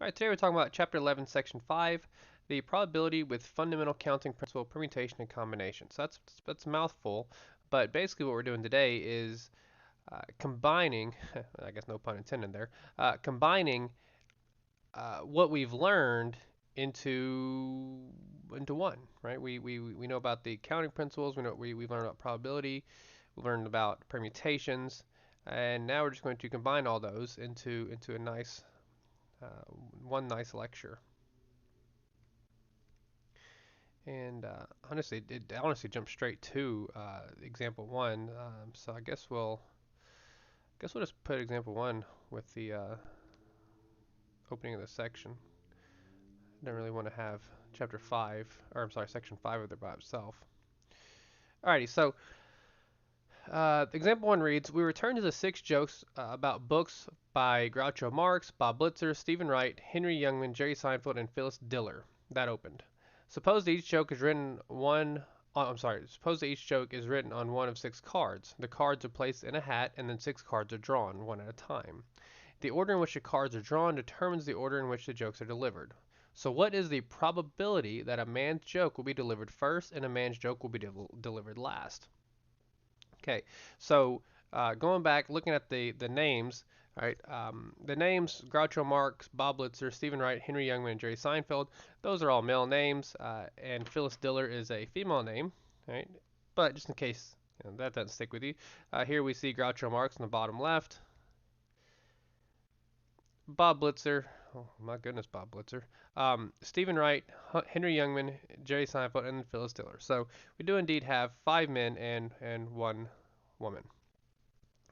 All right, today we're talking about Chapter 11, Section 5, the probability with fundamental counting principle, permutation, and combination. So that's a mouthful, but basically what we're doing today is combining, I guess no pun intended there, combining what we've learned into into one, right? We know about the counting principles, we've learned about probability, we've learned about permutations, and now we're just going to combine all those into a nice uh, one nice lecture. And honestly, it honestly jumped straight to example one. So I guess we'll just put example one with the opening of the section. I don't really want to have chapter five, or I'm sorry, section five of there by itself. Alrighty, so example one reads: We return to the six jokes about books by Groucho Marx, Bob Blitzer, Stephen Wright, Henry Youngman, Jerry Seinfeld, and Phyllis Diller. That opened. Suppose that each joke is written one. I'm sorry. Suppose that each joke is written on one of six cards. The cards are placed in a hat, and then six cards are drawn, one at a time. The order in which the cards are drawn determines the order in which the jokes are delivered. So, what is the probability that a man's joke will be delivered first and a man's joke will be delivered last? Okay, so going back, looking at the names, all right, the names Groucho Marx, Bob Blitzer, Stephen Wright, Henry Youngman, and Jerry Seinfeld, those are all male names, and Phyllis Diller is a female name, right? But just in case that doesn't stick with you, here we see Groucho Marx in the bottom left, Bob Blitzer, oh my goodness, Bob Blitzer, Stephen Wright, Henry Youngman, Jerry Seinfeld, and Phyllis Diller. So we do indeed have five men and one woman.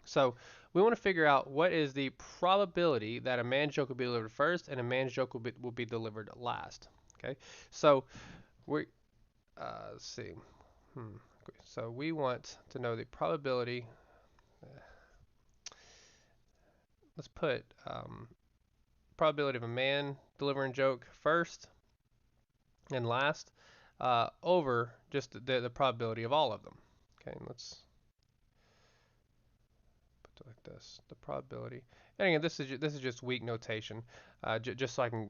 So we want to figure out what is the probability that a man's joke will be delivered first and a man's joke will be delivered last. Okay, so we let's see. Okay. So we want to know the probability. Let's put probability of a man delivering joke first and last over just the probability of all of them. Okay, and let's put it like this: the probability. And again, this is just weak notation, just so I can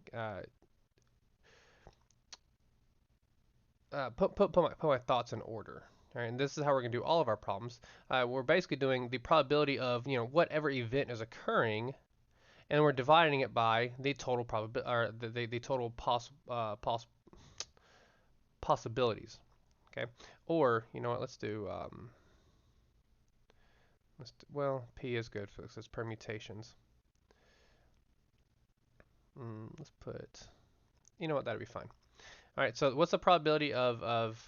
put my thoughts in order. All right, and this is how we're going to do all of our problems. We're basically doing the probability of whatever event is occurring, and we're dividing it by the total probability or the total possibilities. Okay, or you know what? Well, P is good for this. It's permutations. Let's put. You know what? That'd be fine. All right, so what's the probability of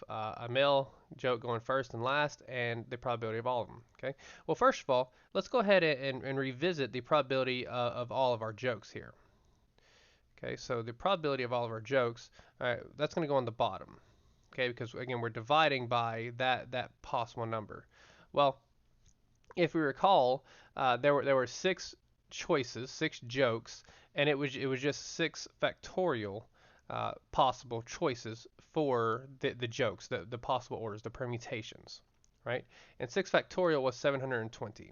a male joke going first and last, and the probability of all of them? Okay. Well, first of all, let's go ahead and revisit the probability of all of our jokes here. Okay, so the probability of all of our jokes, all right, that's going to go on the bottom. Okay, because again, we're dividing by that possible number. Well, if we recall, there were six choices, six jokes, and it was just six factorial possible choices for the jokes, the possible orders, the permutations, right? And 6 factorial was 720.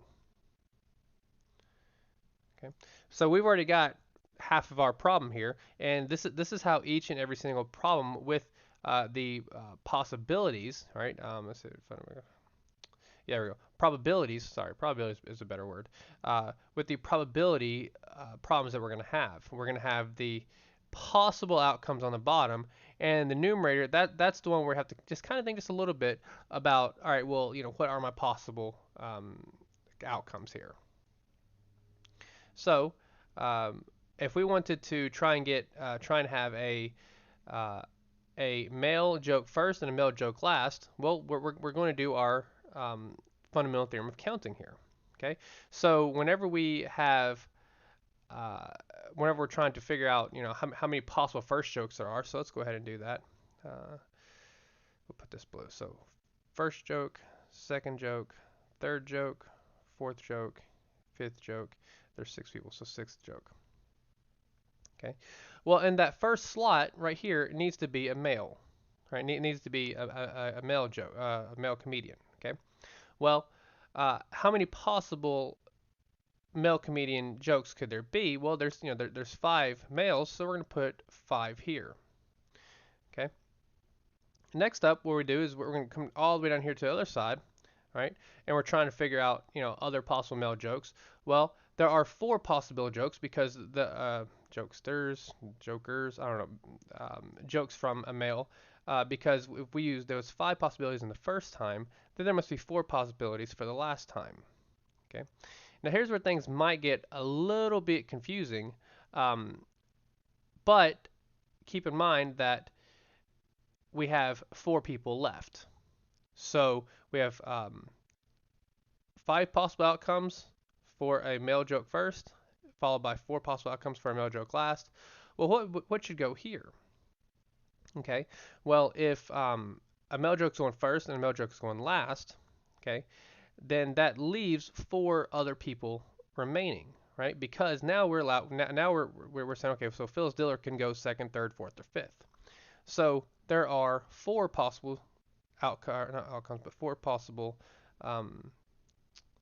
Okay, so we've already got half of our problem here, and this is how each and every single problem with the possibilities, right? Let's see, yeah, there we go. Probabilities, sorry, probabilities is a better word. With the probability problems that we're going to have. We're going to have the possible outcomes on the bottom, and the numerator, that's the one where we have to just kind of think just a little bit about, all right, well, what are my possible outcomes here? So, if we wanted to try and have uh, a male joke first and a male joke last, well, we're going to do our fundamental theorem of counting here. Okay, so uh, whenever we're trying to figure out, how many possible first jokes there are, so let's go ahead and do that. We'll put this blue. So first joke, second joke, third joke, fourth joke, fifth joke. There's six people, so sixth joke. Okay. Well, in that first slot right here, it needs to be a male, right? It needs to be a male joke, a male comedian. Okay. Well, how many possible male comedian jokes could there be? Well, there's 5 males, so we're going to put 5 here. Okay. Next up, what we do is we're going to come all the way down here to the other side, right? And we're trying to figure out, other possible male jokes. Well, there are 4 possible jokes because the jokers, I don't know, jokes from a male. Because if we use those 5 possibilities in the first time, then there must be 4 possibilities for the last time. Okay. Now here's where things might get a little bit confusing, but keep in mind that we have 4 people left. So we have 5 possible outcomes for a male joke first, followed by 4 possible outcomes for a male joke last. Well, what should go here? Okay. Well, if a male joke's going first and a male joke's going last, okay, then that leaves 4 other people remaining, right? Because now we're allowed. Now we're saying, okay, so Phyllis Diller can go second, third, fourth, or fifth. So there are 4 possible not outcomes, but 4 possible um,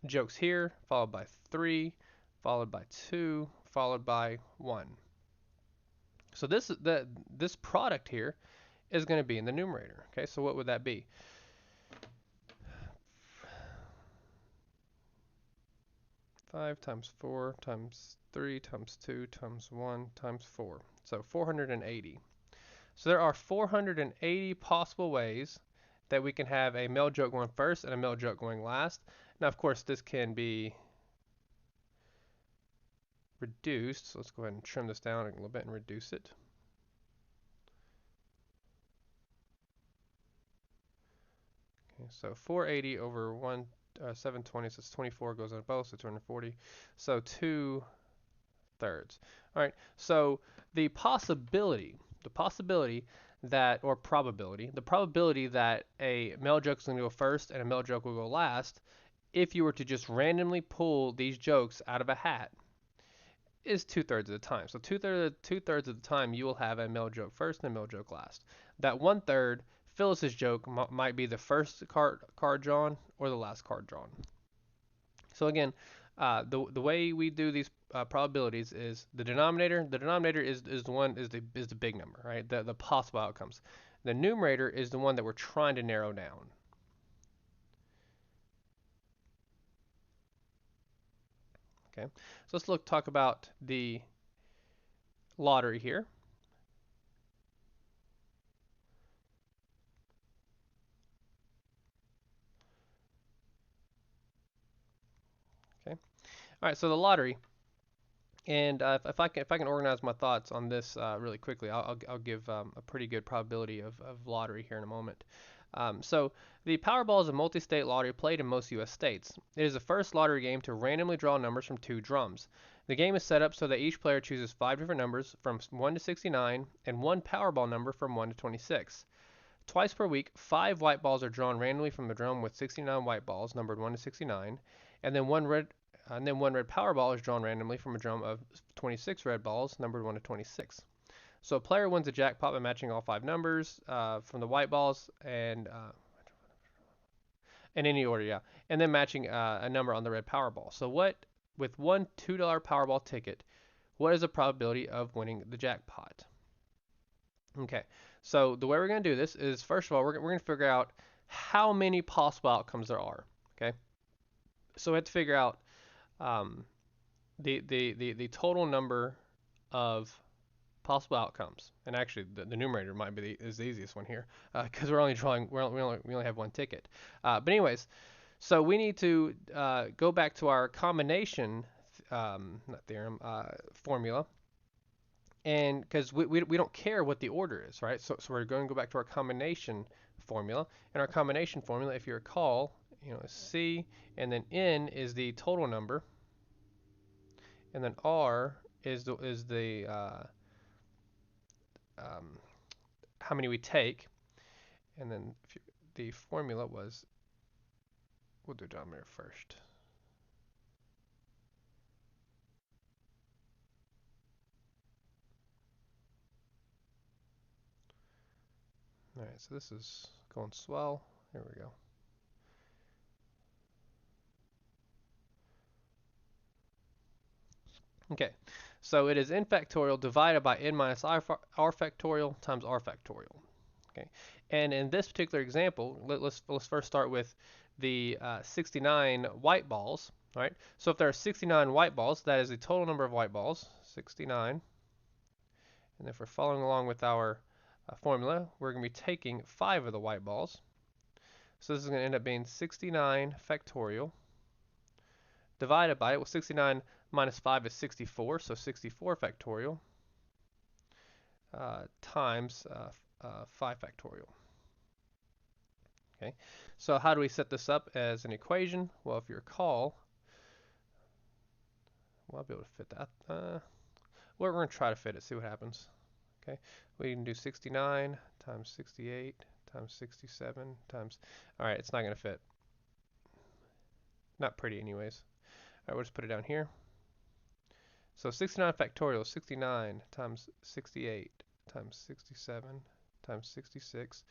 jokes here, followed by 3, followed by 2, followed by 1. So this product here is going to be in the numerator. Okay, so what would that be? 5 times 4 times 3 times 2 times 1 times 4. So 480. So there are 480 possible ways that we can have a male joke going first and a male joke going last. Now, of course, this can be reduced. So let's go ahead and trim this down a little bit and reduce it. Okay, so 480 over 720, so it's 24 goes on both, so 240. So 2/3. All right, so the possibility that, or probability, the probability that a male joke is going to go first and a male joke will go last, if you were to just randomly pull these jokes out of a hat, is 2/3 of the time. So two-thirds of the time you will have a male joke first and a male joke last. That 1/3, Phyllis's joke might be the first card drawn or the last card drawn. So again, the way we do these probabilities is the denominator. The denominator is the big number, right? The possible outcomes. The numerator is the one that we're trying to narrow down. Okay, so let's talk about the lottery here. Okay, all right, so the lottery, and if I can organize my thoughts on this really quickly, I'll give a pretty good probability of lottery here in a moment. So the Powerball is a multi-state lottery played in most U.S. states. It is the first lottery game to randomly draw numbers from 2 drums. The game is set up so that each player chooses 5 different numbers from 1 to 69 and 1 Powerball number from 1 to 26. Twice per week, 5 white balls are drawn randomly from a drum with 69 white balls numbered 1 to 69, and then one red Powerball is drawn randomly from a drum of 26 red balls numbered 1 to 26. So a player wins a jackpot by matching all 5 numbers from the white balls and in any order, yeah, and then matching a number on the red Powerball. So with one $2 Powerball ticket, what is the probability of winning the jackpot? Okay, so the way we're going to do this is, first of all, we're going to figure out how many possible outcomes there are. Okay, so we have to figure out um, the total number of possible outcomes. And actually, the numerator might be is the easiest one here because we're only drawing we only have one ticket. But anyways, so we need to go back to our combination not theorem formula, and because we don't care what the order is, right? So we're going to go back to our combination formula, and our combination formula, if you recall, is C, and then N is the total number, and then R is the how many we take, and then the formula was, we'll do denominator first. All right, so this is going swell. Here we go. Okay, so it is n factorial divided by n minus r factorial times r factorial. Okay, and in this particular example, let's first start with the 69 white balls. All right, so if there are 69 white balls, that is the total number of white balls, 69. And if we're following along with our formula, we're going to be taking 5 of the white balls. So this is going to end up being 69 factorial divided by, well, 69 minus 5 is 64, so 64 factorial times 5 factorial. Okay, so how do we set this up as an equation? Well, if you recall, well, I'll be able to fit that. We're going to try to fit it, see what happens. Okay, we can do 69 times 68 times 67 times, all right, it's not going to fit. Not pretty anyways. All right, we'll just put it down here. So 69 factorial is 69 times 68 times 67 times 66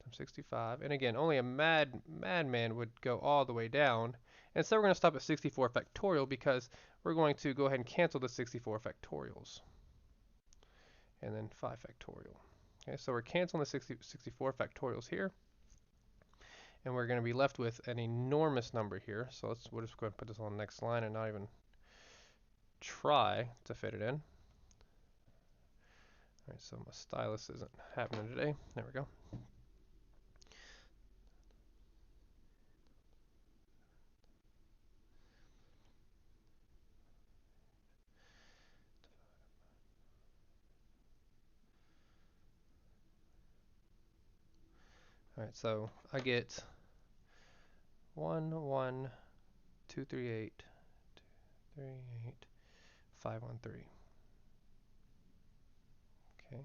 times 65. And again, only a madman would go all the way down. And so we're going to stop at 64 factorial because we're going to go ahead and cancel the 64 factorials. And then 5 factorial. Okay, so we're canceling the 64 factorials here. And we're going to be left with an enormous number here. So we'll just go ahead and put this on the next line and not even try to fit it in. All right, so my stylus isn't happening today. There we go. All right, so I get 1, 1, 2, 3, 8, 2, 3, 8, 5, 1, 3. Okay.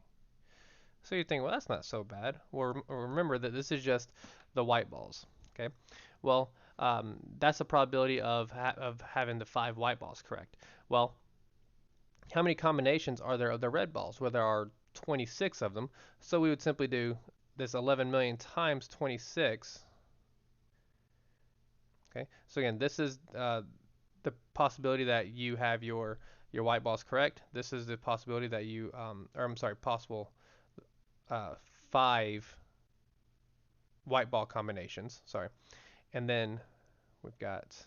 So you think, well, that's not so bad. Well, remember that this is just the white balls. Okay. Well, that's the probability of having the 5 white balls correct. Well, how many combinations are there of the red balls? Well, there are 26 of them. So we would simply do this 11 million times 26. Okay. So again, this is the possibility that you have your white balls correct. This is the possibility that you, or I'm sorry, possible 5 white ball combinations. Sorry, and then we've got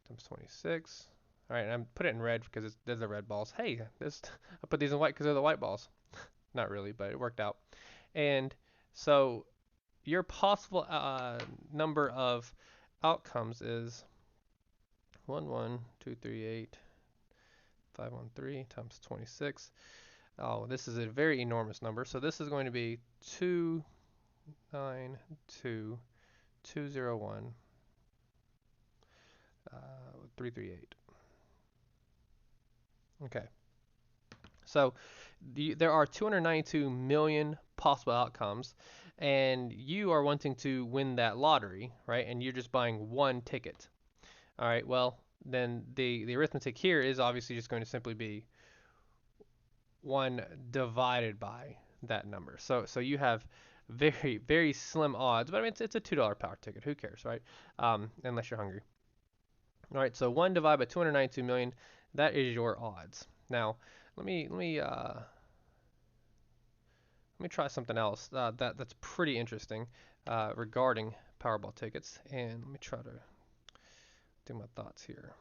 times 26. All right, and I'm put it in red because there's the red balls. Hey, I put these in white because they're the white balls. Not really, but it worked out. And so your possible number of outcomes is 1, 1, 2, 3, 8, 5, 1, 3 times 26. Oh, this is a very enormous number. So this is going to be 2, 9, 2, 2, 0, 1, 3, 3, 8. Okay. So there are 292 million possible outcomes, and you are wanting to win that lottery, right? And you're just buying one ticket. All right, well, then the arithmetic here is obviously just going to simply be 1 divided by that number. So you have very, very slim odds, but I mean, it's a $2 power ticket. Who cares, right? Unless you're hungry. All right, so 1 divided by 292 million, that is your odds. Now, let me try something else that's pretty interesting regarding Powerball tickets, and let me try to do my thoughts here.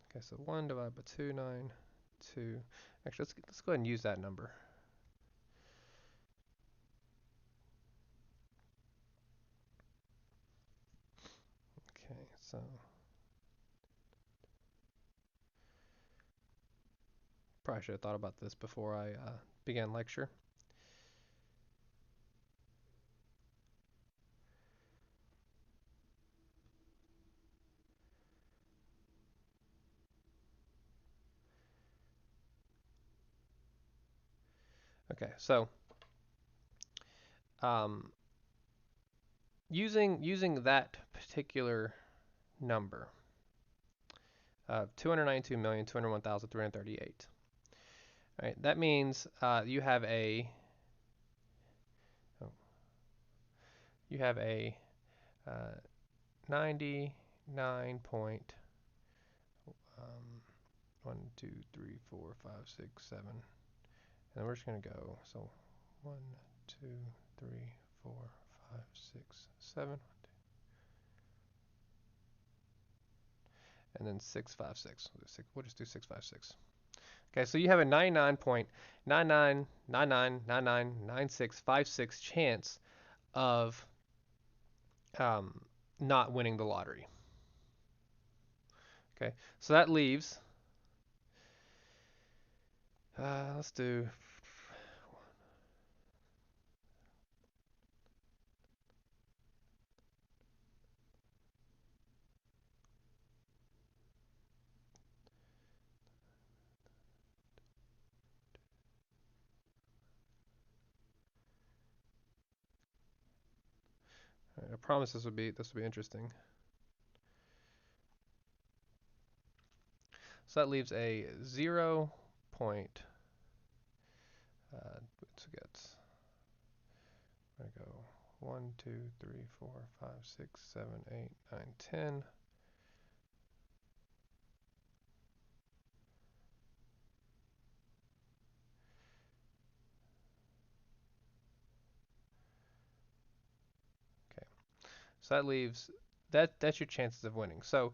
Okay, so 1 divided by 292. Actually, let's go ahead and use that number. Okay, so probably should have thought about this before I began lecture. Okay, so using that particular number of 292,201,338. Right, that means you have a uh, 99 point 1, 2, 3, 4, 5, 6, 7. And then we're just going to go, so 1, 2, 3, 4, 5, 6, 7. And then 6, 5, 6. We'll just do 6, 5, 6. Okay, so you have a 99.9999999656 chance of not winning the lottery. Okay, so that leaves, let's do, I promise this will be interesting. So that leaves a 0 point, let's get, I'm going to go 1, 2, 3, 4, 5, 6, 7, 8, 9, 10. Okay, so that leaves, that's your chances of winning. So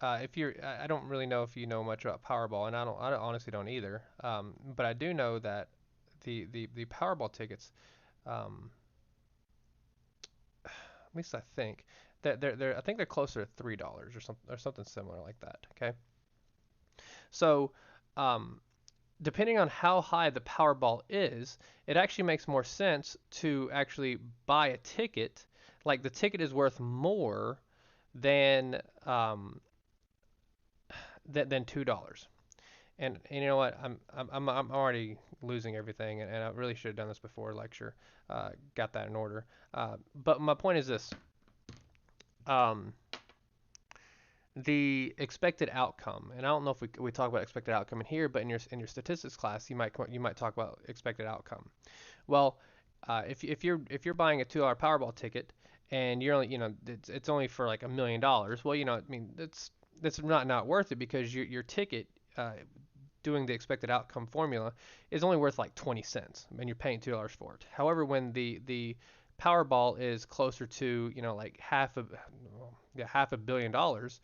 if you're, I don't really know if you know much about Powerball, and I honestly don't either. But I do know that the Powerball tickets, at least I think that I think they're closer to $3 or something similar like that. Okay, so depending on how high the Powerball is, it actually makes more sense to actually buy a ticket. Like the ticket is worth more than than $2. And you know what? I'm already losing everything, and I really should have done this before lecture. Got that in order. But my point is this: um, the expected outcome, and I don't know if we talk about expected outcome in here, but in your statistics class, you might talk about expected outcome. Well, if you're buying a $2 Powerball ticket and you're only, it's only for like $1 million, well, I mean that's not worth it, because your ticket, doing the expected outcome formula, is only worth like 20 cents, and you're paying $2 for it. However, when the Powerball is closer to, like half a billion dollars,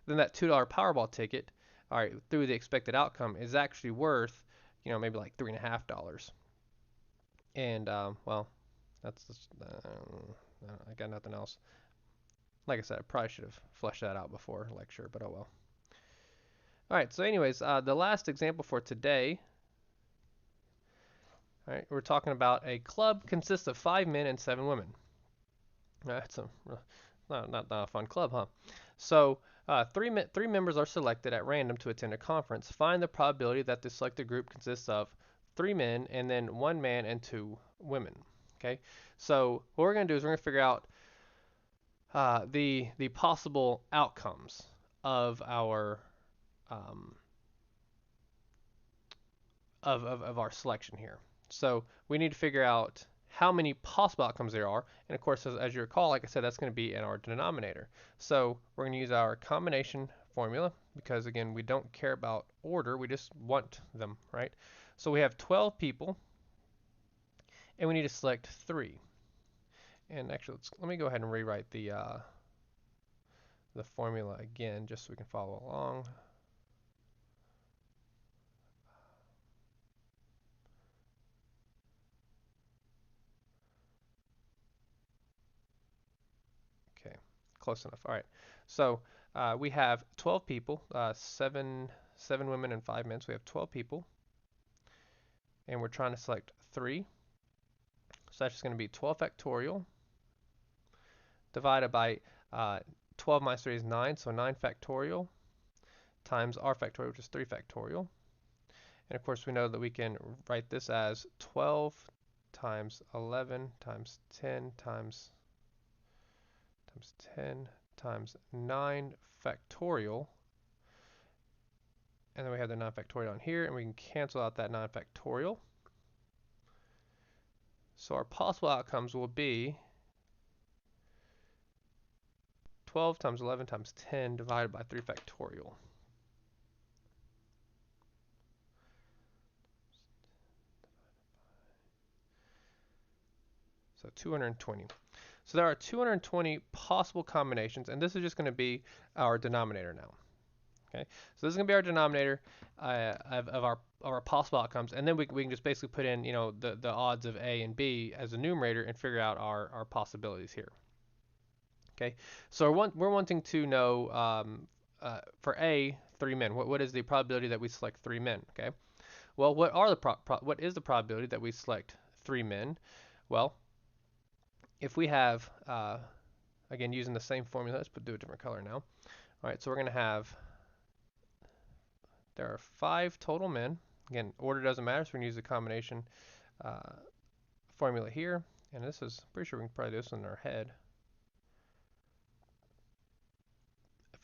then that $2 Powerball ticket, all right, through the expected outcome, is actually worth, maybe like $3.50. And well, that's just, I got nothing else. Like I said, I probably should have fleshed that out before lecture, but oh well. All right, so anyways, the last example for today. All right, we're talking about a club consists of 5 men and 7 women. That's not a fun club, huh? So three members are selected at random to attend a conference. Find the probability that the selected group consists of 3 men and then 1 man and 2 women. Okay, so what we're going to do is we're going to figure out the possible outcomes of our um, of our selection here. So we need to figure out how many possible outcomes there are. And of course, as you recall, like I said, that's going to be in our denominator. So we're going to use our combination formula, because again, we don't care about order, we just want them, right? So we have 12 people, and we need to select 3. And actually, let me go ahead and rewrite the formula again, just so we can follow along. Okay, close enough. All right. So we have 12 people, seven women and 5 men. So we have 12 people, and we're trying to select 3. So that's just going to be 12 factorial divided by 12 minus 3 is 9, so 9 factorial times r factorial, which is 3 factorial. And of course, we know that we can write this as 12 times 11 times 10 times 10 times 9 factorial. And then we have the 9 factorial on here, and we can cancel out that 9 factorial. So our possible outcomes will be 12 times 11 times 10 divided by 3 factorial. So 220. So there are 220 possible combinations, and this is just going to be our denominator now. Okay, so this is going to be our denominator of our possible outcomes, and then we can just basically put in, the odds of A and B as a numerator and figure out our possibilities here. Okay, so we're wanting to know for A, 3 men. What is the probability that we select 3 men? Okay, well, what is the probability that we select 3 men? Well, if we have again using the same formula, let's do a different color now. All right, so we're going to have, there are 5 total men. Again, order doesn't matter, so we're going to use the combination formula here. And this is, pretty sure we can probably do this in our head.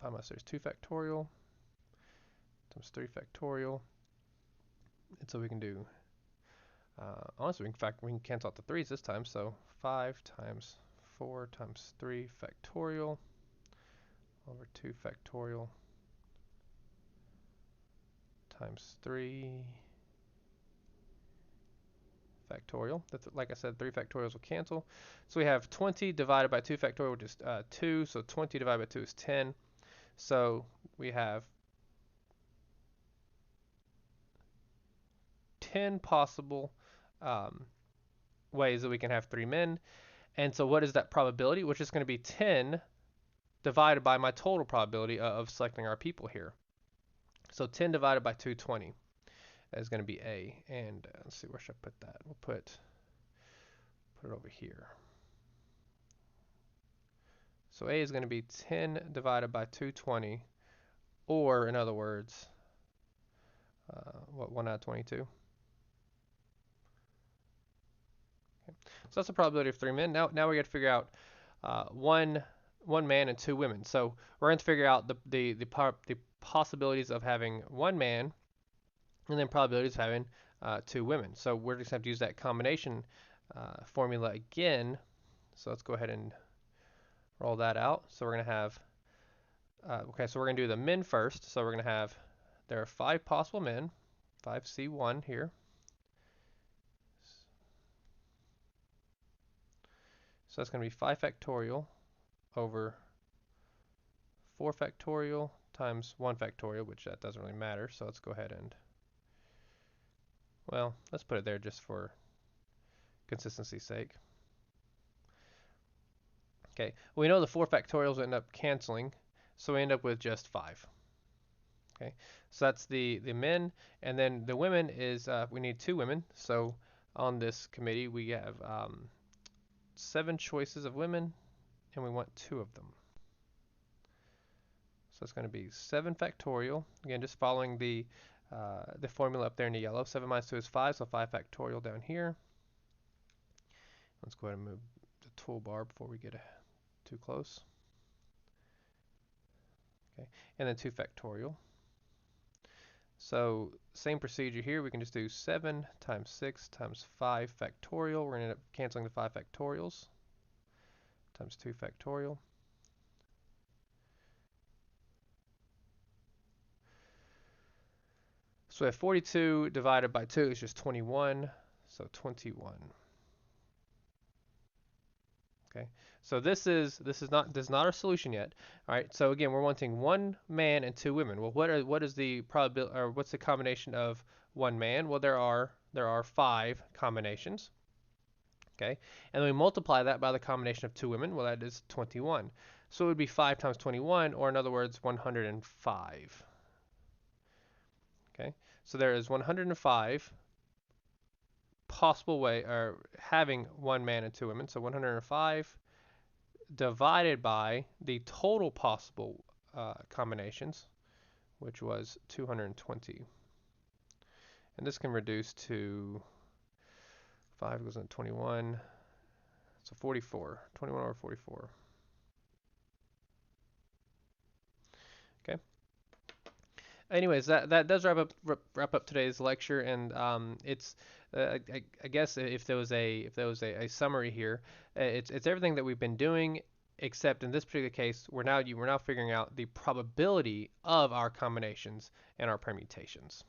5 minus there's 2 factorial times 3 factorial. And so we can do, honestly, in fact, we can cancel out the 3's this time. So 5 times 4 times 3 factorial over 2 factorial times 3 factorial. That's, like I said, 3 factorials will cancel. So we have 20 divided by 2 factorial, which is 2. So 20 divided by 2 is 10. So we have 10 possible ways that we can have 3 men. And so what is that probability? Which is going to be 10 divided by my total probability of selecting our people here. So 10 divided by 220 is going to be A. And let's see, where should I put that? We'll put it over here. So A is going to be 10 divided by 220, or in other words, 1 out of 22? Okay. So that's the probability of 3 men. Now we got to figure out one man and 2 women. So we're going to figure out the possibilities of having 1 man, and then probabilities of having 2 women. So we're just going to have to use that combination formula again. So let's go ahead and roll that out. So we're going to have, okay, so we're going to do the men first. So we're going to have, there are 5 possible men, 5C1 here. So that's going to be 5 factorial over 4 factorial times 1 factorial, which that doesn't really matter. So let's go ahead and, well, let's put it there just for consistency's sake. Okay, we know the 4 factorials end up canceling, so we end up with just 5. Okay, so that's the men, and then the women is, we need 2 women. So on this committee we have 7 choices of women, and we want 2 of them. So it's going to be 7 factorial. Again, just following the formula up there in the yellow. 7 minus 2 is 5, so 5 factorial down here. Let's go ahead and move the toolbar before we get too close. Okay, and then 2 factorial. So same procedure here. We can just do 7 times 6 times 5 factorial. We're going to end up canceling the 5 factorials times 2 factorial. So we have 42 divided by 2 is just 21, so 21. Okay, so this is not our solution yet. All right, so again, we're wanting 1 man and 2 women. Well, what is the probability, or what's the combination of 1 man? Well, there are 5 combinations. Okay, and then we multiply that by the combination of 2 women. Well, that is 21. So it would be 5 times 21, or in other words, 105. Okay, so there is 105 possible way, or having 1 man and 2 women. So 105 divided by the total possible combinations, which was 220. And this can reduce to 5 goes into 21, so 44. 21 over 44. Okay. Anyways, that does wrap up today's lecture, and it's I guess if there was a summary here, it's everything that we've been doing, except in this particular case, we're now figuring out the probability of our combinations and our permutations.